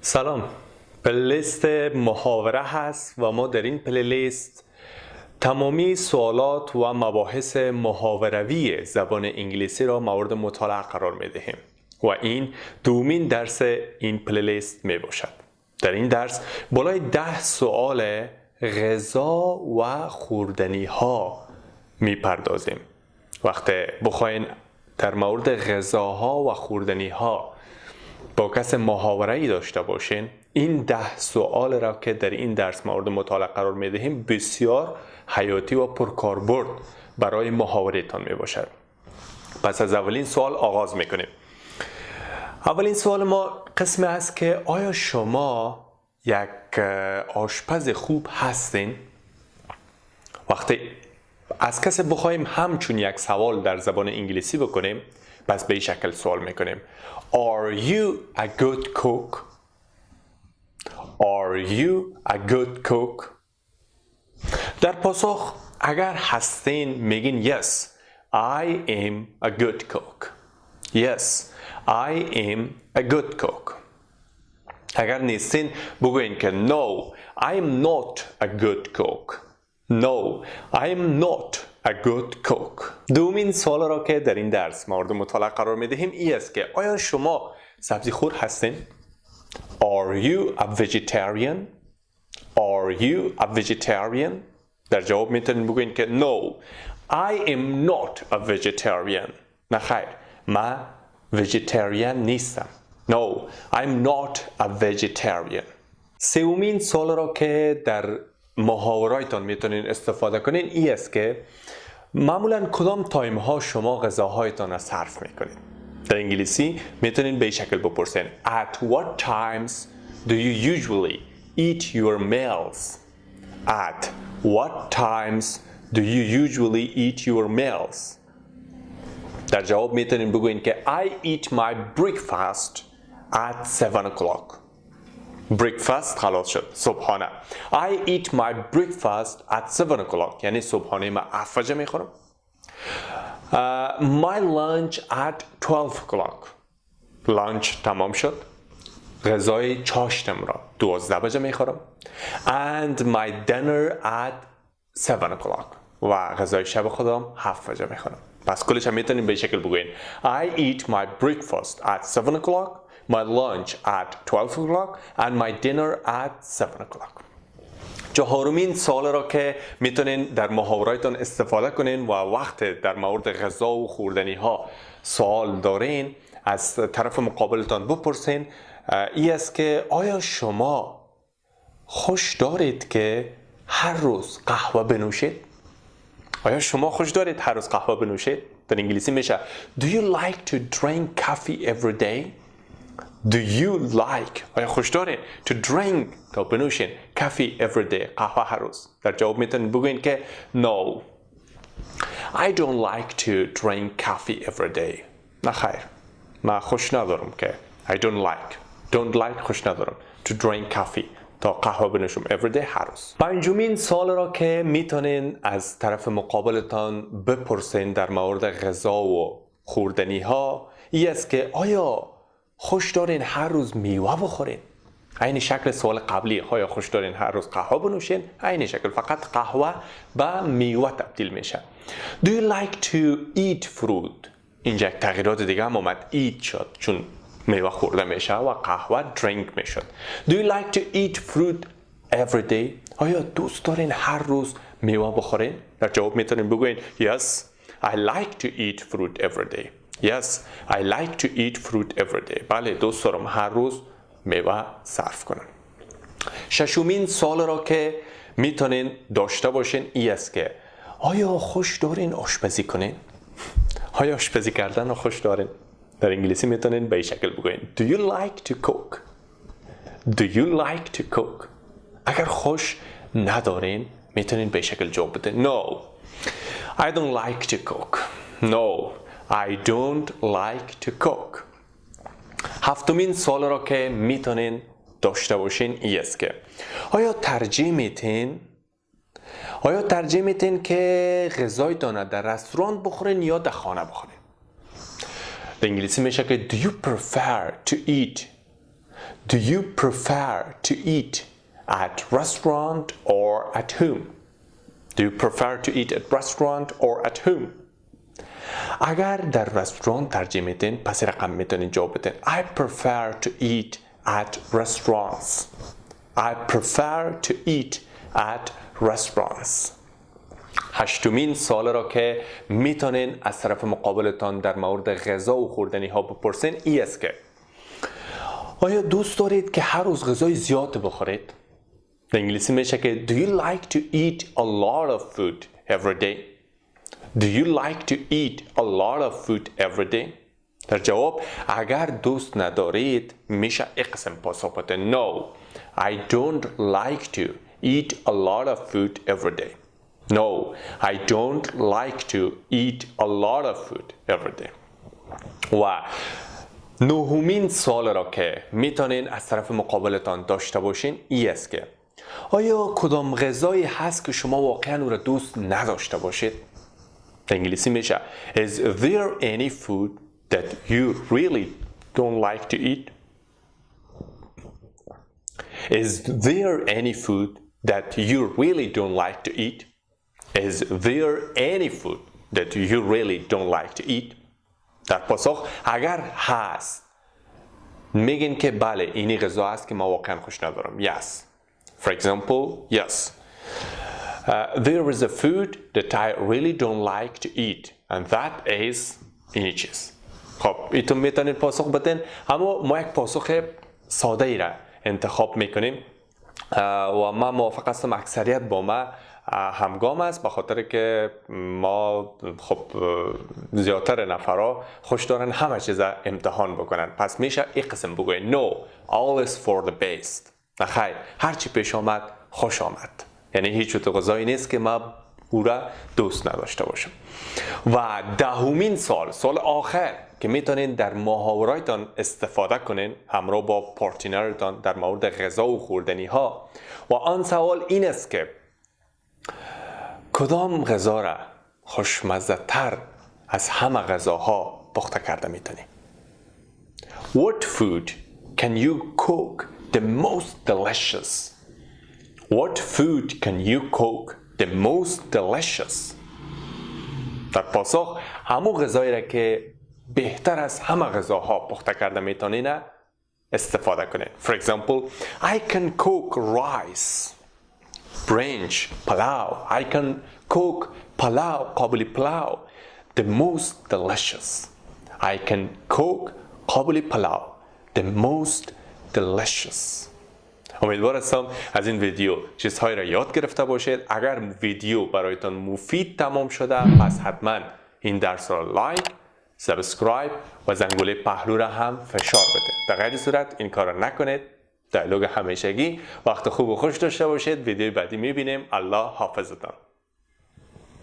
سلام، پلیلیست محاوره هست و ما در این پلیلیست تمامی سوالات و مباحث محاوره‌ای زبان انگلیسی را مورد مطالعه قرار می دهیم و این دومین درس این پلیلیست می باشد. در این درس بالای 10 سوال غذا و خوردنی ها می پردازیم. وقتی بخواین در مورد غذاها و خوردنی ها با کس محاوره‌ای داشته باشین، این 10 سوال را که در این درس مورد مطالعه قرار می دهیم بسیار حیاتی و پرکاربرد برای محاوره تان می باشد. پس از اولین سوال آغاز می کنیم. اولین سوال ما قسم است که آیا شما یک آشپز خوب هستین؟ وقتی از کسی بخوایم همچون یک سوال در زبان انگلیسی بکنیم، پس به این شکل سوال میکنیم: Are you a good cook? Are you a good cook? در پاسخ اگر هستین میگین Yes, I am a good cook. Yes, I am a good cook. اگر نیستین بگوین که No, I am not a good cook. No, I am not a good cook. دومین سوال را که در این درس مورد مطالعه قرار می دهیم این است که آیا شما سبزی خور هستین؟ Are you a vegetarian? Are you a vegetarian? در جواب میتونین بگوین که No, I am not a vegetarian. نه خیر، من vegetarian نیستم. No, I'm not a vegetarian. سومین سوال را که در محاوره‌تان میتونین استفاده کنین این است که معمولا کدام تایم ها شما غذاهایتان را صرف میکنین؟ در انگلیسی میتونین به این شکل بپرسین: At what times do you usually eat your meals? At what times do you usually eat your meals? در جواب میتونین بگوین که I eat my breakfast at 7 o'clock. breakfast خلاص شد، صبحانه. I eat my breakfast at 7 o'clock، یعنی صبحانه ما 7 بجه میخورم. My lunch at 12 o'clock. لانچ تمام شد. غذای چاشتم را 12 بجه میخورم. And my dinner at 7 o'clock. و غذای شب خودم 7 بجه میخورم. پس کلش هم میتونیم به شکل بگوین I eat my breakfast at 7 o'clock, my lunch at 12 o'clock and my dinner at 7 o'clock. چهارمین سوال را که میتونین در محاوره‌تان استفاده کنین و وقت در مورد غذا و خوردنی ها سوال دارین از طرف مقابلتان بپرسین این است که آیا شما خوش دارید که هر روز قهوه بنوشید؟ آیا شما خوش دارید هر روز قهوه بنوشید؟ در انگلیسی میشه Do you like to drink coffee every day? Do you like آیا خوش دارید to drink تا بنوشین coffee every day قهوه هر روز؟ در جواب میتونید بگوین که No, I don't like to drink coffee every day. نه خیر، من خوش ندارم که I don't like خوش ندارم to drink coffee تا قهوه بنوشم every day هر روز. پنجمین سوال را که میتونین از طرف مقابلتان بپرسین در مورد غذا و خوردنی ها این است که آیا خوش دارین هر روز میوه بخورین؟ عین شکل سوال قبلی آیا خوش دارین هر روز قهوه بنوشین؟ عین شکل، فقط قهوه به میوه تبدیل میشه. Do you like to eat fruit؟ اینجا یک تغییرات دیگه هم اومد، eat شد چون میوه خورده میشه و قهوه drink میشد. Do you like to eat fruit every day؟ آیا دوست دارین هر روز میوه بخورین؟ در جواب میتونین بگوین Yes, I like to eat fruit every day. Yes, I like to eat fruit every day. بله، دوست دارم هر روز میوه صرف کنم. ششمین سوال را که میتونین داشته باشین این است که آیا خوش دارین آشپزی کنین؟ آیا آشپزی کردن رو خوش دارین؟ در انگلیسی میتونین به این شکل بگوین Do you like to cook? Do you like to cook? اگر خوش ندارین میتونین به این شکل جواب بدین No, I don't like to cook. No, I don't like to cook. هفتمین سوال را که میتونین داشته باشین این است که آیا ترجیح میتین که غذایتان در رستوران بخورین یا در خانه بخورین؟ در انگلیسی میشه که Do you prefer to eat Do you prefer to eat at restaurant or at home? Do you prefer to eat at restaurant or at home? اگر در رستوران ترجیح میدین پس رقم میتونین جواب بدین. I prefer to eat at restaurants. I prefer to eat at restaurants. هشتمین سوال را که میتونین از طرف مقابلتان در مورد غذا و خوردنی ها بپرسین ای است که آیا دوست دارید که هر روز غذای زیاد بخورید؟ در انگلیسی میشه که Do you like to eat a lot of food every day? Do you like to eat a lot of food every day? در جواب اگر دوست ندارید میشه اقسم پاسخ بده No, I don't like to eat a lot of food every day. No, I don't like to eat a lot of food every day. و نهمین سوال را که میتونین از طرف مقابلتان داشته باشین ای است که آیا کدام غذایی هست که شما واقعا او را دوست نداشته باشید؟ در انگلیسی میشه Is there any food that you really don't like to eat? Is there any food that you really don't like to eat? Is there any food that you really don't like to eat? در پاسخ اگر هست میگین که بله اینی غذا هست که ما واقعا خوش ندارم. Yes. For example, yes. There is a food that I really don't like to eat and that is اینی چیز. خب ایتون میتونید پاسخ بدین اما ما یک پاسخ ساده ای را انتخاب میکنیم و من موافق هستم اکثریت با ما همگام است به خاطر که ما خب زیادتر نفرها خوش دارن همه چیز امتحان بکنن پس میشه این قسم بگوید No, all is for the best. نخیر هرچی پیش آمد خوش آمد یعنی هیچ غذایی نیست که ما او را دوست نداشته باشم. و دهمین سوال آخر که میتونین در محاوره‌تان استفاده کنین همراه با پارتنرتان در مورد غذا و خوردنی ها و آن سوال این است که کدام غذا را خوشمزه تر از همه غذاها پخته کرده میتونی؟ What food can you cook the most delicious? What food can you cook the most delicious? در پاسخ همون غذایی را که بهتر از همه غذاها پخته کرده میتونین استفاده کنین. For example, I can cook rice, برنج، پلاو. I can cook پلاو، قابلی پلاو. The most delicious. I can cook قابلی پلاو. The most delicious. امیدوار هستم از این ویدیو چیزهایی را یاد گرفته باشید. اگر ویدیو برایتان مفید تمام شده پس حتما این درس را لایک، سابسکرایب و زنگوله پهلو را هم فشار بده. در غیر صورت این کار را نکنید. دیالوگ همیشگی. وقت خوب و خوش داشته باشید. ویدیو بعدی میبینیم. الله حافظتان.